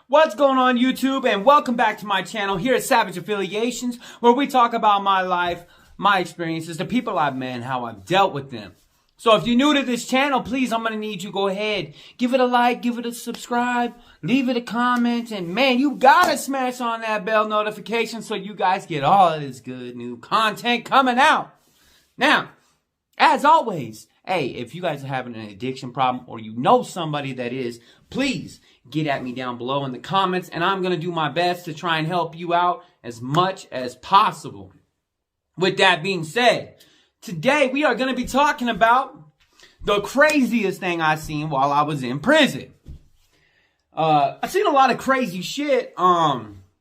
What's going on, YouTube? And welcome back to my channel here at Savage Affiliations, where we talk about my life, my experiences, the people I've met, and how I've dealt with them. So if you're new to this channel, please, I'm going to need you to go ahead, give it a like, give it a subscribe, leave it a comment, and man, you got to smash on that bell notification so you guys get all of this good new content coming out. Now, as always, hey, if you guys are having an addiction problem or you know somebody that is, please get at me down below in the comments, and I'm going to do my best to try and help you out as much as possible. With that being said, today we are going to be talking about the craziest thing I seen while I was in prison. I've seen a lot of crazy shit.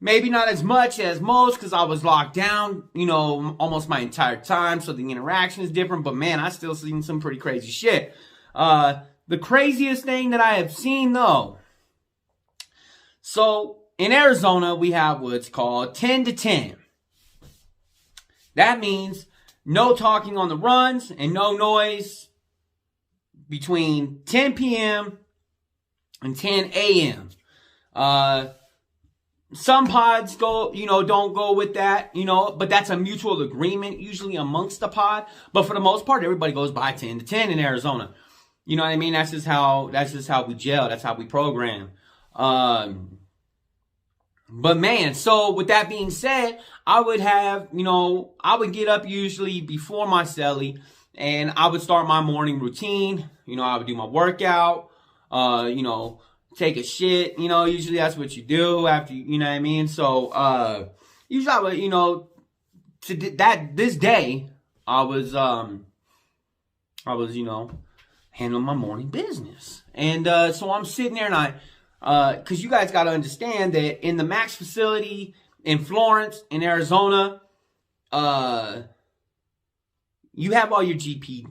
Maybe not as much as most because I was locked down, you know, almost my entire time. So the interaction is different. But man, I still seen some pretty crazy shit. The craziest thing that I have seen though. So in Arizona, we have what's called 10 to 10. That means no talking on the runs and no noise between 10 p.m. and 10 a.m. Some pods go, don't go with that, but that's a mutual agreement usually amongst the pod. But for the most part, everybody goes by 10 to 10 in Arizona. You know what I mean? That's just how we gel. That's how we program. But man, so with that being said, I would have, I would get up usually before my celly and I would start my morning routine. I would do my workout, take a shit, usually that's what you do after, you know what I mean? So, usually I would, this day, I was, handling my morning business. And, so I'm sitting there and cause you guys gotta understand that in the Max facility in Florence, in Arizona, you have all your GP,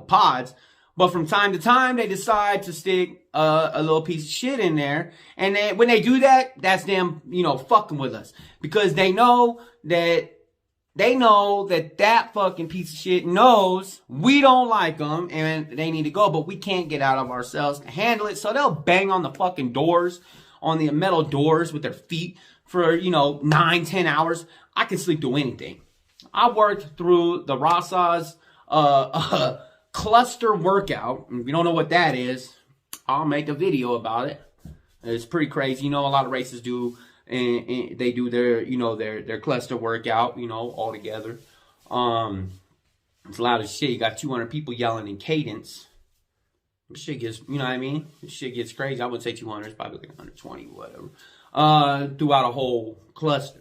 pods. But from time to time, they decide to stick a little piece of shit in there. And then when they do that, that's them, fucking with us. Because they know that that fucking piece of shit knows we don't like them and they need to go. But we can't get out of ourselves to handle it. So they'll bang on the fucking doors, on the metal doors with their feet for, 9-10 hours. I can sleep through anything. I worked through the Rasa's, cluster workout. If you don't know what that is, I'll make a video about it. It's pretty crazy. A lot of races do, and they do their, their cluster workout, all together. It's a lot of shit. You got 200 people yelling in cadence. Shit gets, you know what I mean? Shit gets crazy. I wouldn't say 200, it's probably like 120, whatever. Throughout a whole cluster.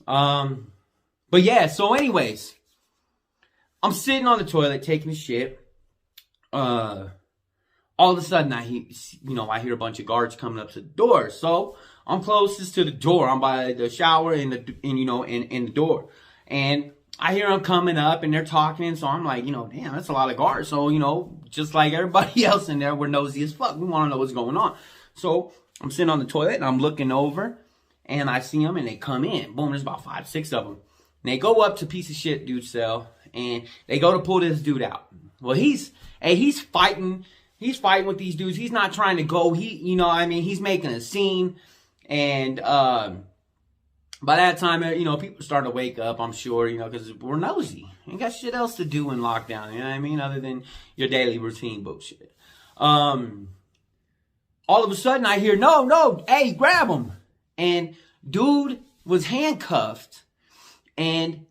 But yeah, so anyways, I'm sitting on the toilet taking a shit. All of a sudden I hear a bunch of guards coming up to the door. So I'm closest to the door. I'm by the shower and the door. And I hear them coming up and they're talking. So I'm like, damn, that's a lot of guards. So, just like everybody else in there, we're nosy as fuck. We want to know what's going on. So I'm sitting on the toilet and I'm looking over and I see them and they come in. Boom, there's about 5, 6 of them. And they go up to piece of shit dude's cell. And they go to pull this dude out. Well, he's fighting. He's fighting with these dudes. He's not trying to go. He's making a scene. And by that time, people start to wake up, I'm sure, because we're nosy. Ain't got shit else to do in lockdown, other than your daily routine bullshit. All of a sudden, I hear, no, hey, grab him. And dude was handcuffed. And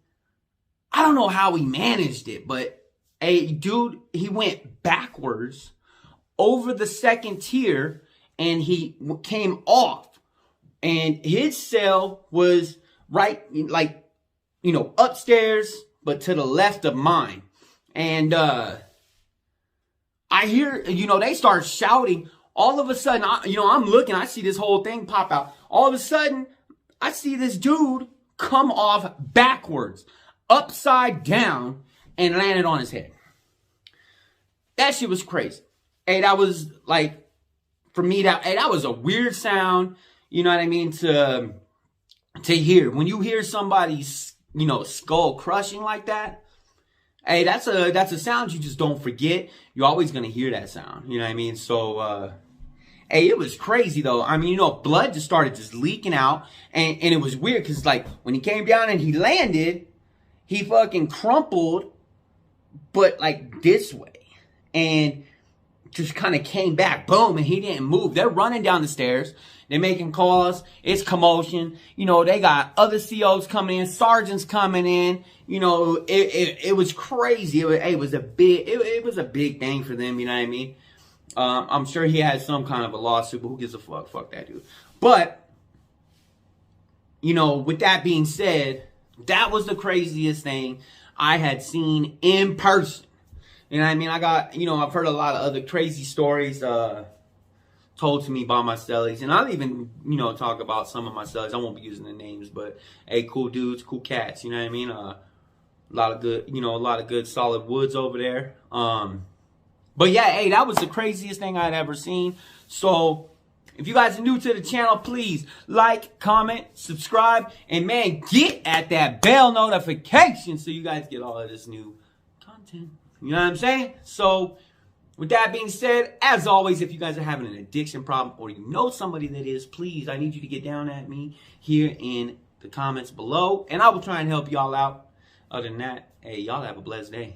I don't know how he managed it, but dude, he went backwards over the second tier and he came off. And his cell was right, upstairs, but to the left of mine. And I hear, they start shouting. All of a sudden, I'm looking, I see this whole thing pop out. All of a sudden, I see this dude come off backwards, upside down, and landed on his head. That shit was crazy. Hey, that was like, for me, that was a weird sound, you know what I mean, to hear. When you hear somebody's, skull crushing like that, hey, that's a sound you just don't forget. You're always going to hear that sound, you know what I mean? So, Hey, it was crazy though. I mean, you know, blood just started just leaking out, and it was weird because like when he came down and he landed, he fucking crumpled, but like this way, and just kind of came back, boom, and he didn't move. They're running down the stairs. They're making calls. It's commotion. You know, they got other COs coming in, sergeants coming in. You know, it was crazy. It was a big thing for them. You know what I mean? I'm sure he had some kind of a lawsuit, but who gives a fuck? Fuck that dude. But, you know, with that being said, that was the craziest thing I had seen in person. You know what I mean? I've heard a lot of other crazy stories told to me by my cellies. And I'll even, you know, talk about some of my cellies. I won't be using the names, but, hey, cool dudes, cool cats. You know what I mean? A lot of good solid woods over there. But yeah, hey, that was the craziest thing I'd ever seen. So if you guys are new to the channel, please like, comment, subscribe, and man, get at that bell notification so you guys get all of this new content. You know what I'm saying? So with that being said, as always, if you guys are having an addiction problem or you know somebody that is, please, I need you to get down at me here in the comments below, and I will try and help y'all out. Other than that, hey, y'all have a blessed day.